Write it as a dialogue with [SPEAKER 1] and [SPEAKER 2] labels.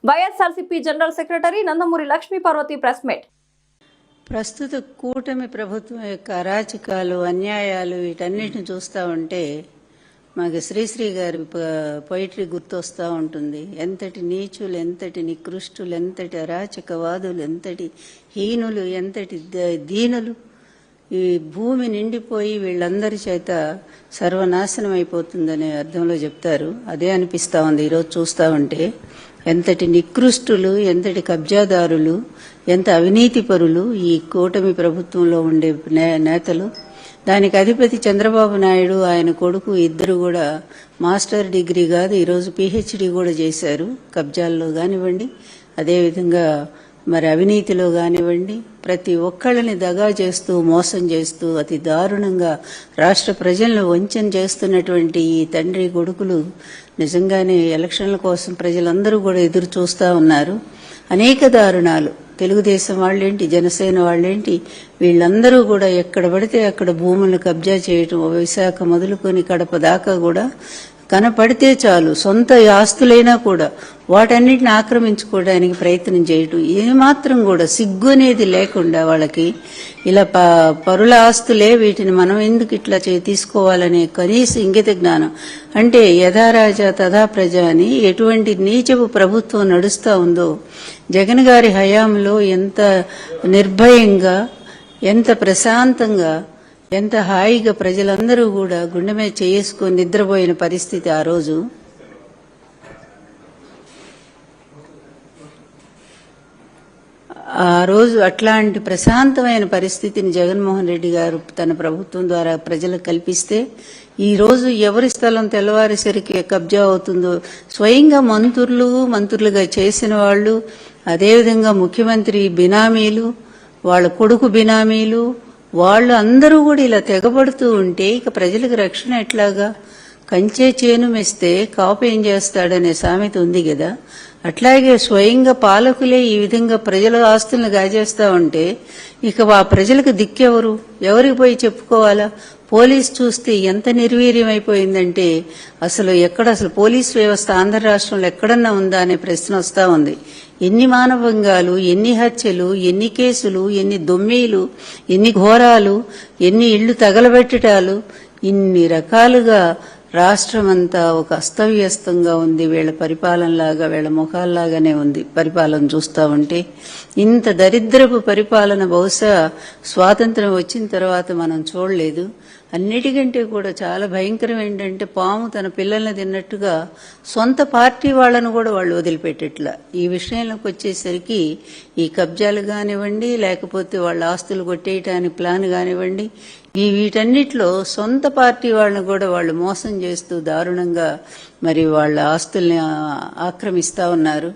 [SPEAKER 1] YSRCP general secretary Nandamuri Lakshmi Parvathi press meet.
[SPEAKER 2] ప్రస్తుత కూటమి ప్రభుత్వం యొక్క అరాచకాలు, అన్యాయాలు వీటన్నిటిని చూస్తూ ఉంటే మాకు శ్రీశ్రీ గారి పొయిటరీ గుర్తొస్తూ ఉంటుంది. ఎంతటి నీచులు, ఎంతటి నికృష్టులు, ఎంతటి అరాచకవాదులు, ఎంతటి హీనులు, ఎంతటి దీనులు, ఈ భూమి నిండిపోయి వీళ్ళందరి చేత సర్వనాశనం అయిపోతుందనే అర్థంలో చెప్తారు. అదే అనిపిస్తూ ఉంది ఈరోజు చూస్తూ ఉంటే. ఎంతటి నికృష్టులు, ఎంతటి కబ్జాదారులు, ఎంత అవినీతి పరులు ఈ కూటమి ప్రభుత్వంలో ఉండే నేతలు. దానికి అధిపతి చంద్రబాబు నాయుడు, ఆయన కొడుకు ఇద్దరు కూడా మాస్టర్ డిగ్రీ కాదు ఈరోజు PhD కూడా చేశారు. కబ్జాల్లో కానివ్వండి, అదేవిధంగా మరి అవినీతిలో కానివ్వండి, ప్రతి ఒక్కళ్ళని దగా చేస్తూ, మోసం చేస్తూ, అతి దారుణంగా రాష్ట్ర ప్రజలను వంచన చేస్తున్నటువంటి ఈ తండ్రి కొడుకులు నిజంగానే ఎలక్షన్ల కోసం ప్రజలందరూ కూడా ఎదురు చూస్తూ ఉన్నారు. అనేక దారుణాలు, తెలుగుదేశం వాళ్ళేంటి, జనసేన వాళ్ళేంటి, వీళ్ళందరూ కూడా ఎక్కడ పడితే అక్కడ భూములను కబ్జా చేయటం, విశాఖ మొదలుకొని కడప దాకా కూడా కనపడితే చాలు సొంత ఆస్తులైనా కూడా వాటన్నిటిని ఆక్రమించుకోవడానికి ప్రయత్నం చేయటం, ఏమాత్రం కూడా సిగ్గు అనేది లేకుండా వాళ్ళకి ఇలా పరుల ఆస్తులే, వీటిని మనం ఎందుకు ఇట్లా తీసుకోవాలనే కనీస ఇంగిత జ్ఞానం, అంటే యథా రాజా తథా ప్రజ అని ఎటువంటి నీచపు ప్రభుత్వం నడుస్తూ ఉందో, జగన్ గారి హయాంలో ఎంత నిర్భయంగా, ఎంత ప్రశాంతంగా, ఎంత హాయిగా ప్రజలందరూ కూడా గుండె మీద చేసుకొని నిద్రపోయిన పరిస్థితి ఆ రోజు. ఆ రోజు అట్లాంటి ప్రశాంతమైన పరిస్థితిని జగన్మోహన్ రెడ్డి గారు తన ప్రభుత్వం ద్వారా ప్రజలకు కల్పిస్తే, ఈ రోజు ఎవరి స్థలం తెల్లవారేసరికి కబ్జా అవుతుందో స్వయంగా మంత్రులుగా చేసిన వాళ్ళు, అదేవిధంగా ముఖ్యమంత్రి బినామీలు, వాళ్ళ కొడుకు బినామీలు, వాళ్ళు అందరూ కూడా ఇలా తెగబడుతూ ఉంటే ఇక ప్రజలకు రక్షణ ఎట్లాగా? కంచే చేను మెస్తే కాపు ఏం చేస్తాడనే సామెత ఉంది కదా. అట్లాగే స్వయంగా పాలకులే ఈ విధంగా ప్రజల ఆస్తులను గాజేస్తా ఉంటే ఇక ఆ ప్రజలకు దిక్కెవరు? ఎవరికి పోయి చెప్పుకోవాలా? పోలీస్ చూస్తే ఎంత నిర్వీర్యం అయిపోయిందంటే అసలు పోలీస్ వ్యవస్థ ఆంధ్ర రాష్ట్రంలో ఎక్కడన్నా ఉందా అనే ప్రశ్న వస్తా ఉంది. ఎన్ని మానభంగాలు, ఎన్ని హత్యలు, ఎన్ని కేసులు, ఎన్ని దొమ్మీలు, ఎన్ని ఘోరాలు, ఎన్ని ఇళ్లు తగలబెట్టడాలు, ఇన్ని రకాలుగా రాష్ట్రమంతా ఒక అస్తవ్యస్తంగా ఉంది. వీళ్ళ పరిపాలనలాగా, వీళ్ళ ముఖాల్లాగానే ఉంది పరిపాలన చూస్తూ ఉంటే. ఇంత దరిద్రపు పరిపాలన బహుశా స్వాతంత్రం వచ్చిన తర్వాత మనం చూడలేదు. అన్నిటికంటే కూడా చాలా భయంకరం ఏంటంటే, పాము తన పిల్లల్ని తిన్నట్టుగా సొంత పార్టీ వాళ్ళను కూడా వాళ్ళు వదిలిపెట్టేట్లా. ఈ విషయంలోకి వచ్చేసరికి ఈ కబ్జాలు కానివ్వండి, లేకపోతే వాళ్ళ ఆస్తులు కొట్టేయటానికి ప్లాన్ కానివ్వండి, వీటన్నిటిలో సొంత పార్టీ వాళ్ళని కూడా వాళ్ళు మోసం చేస్తూ దారుణంగా మరి వాళ్ళ ఆస్తుల్ని ఆక్రమిస్తా ఉన్నారు.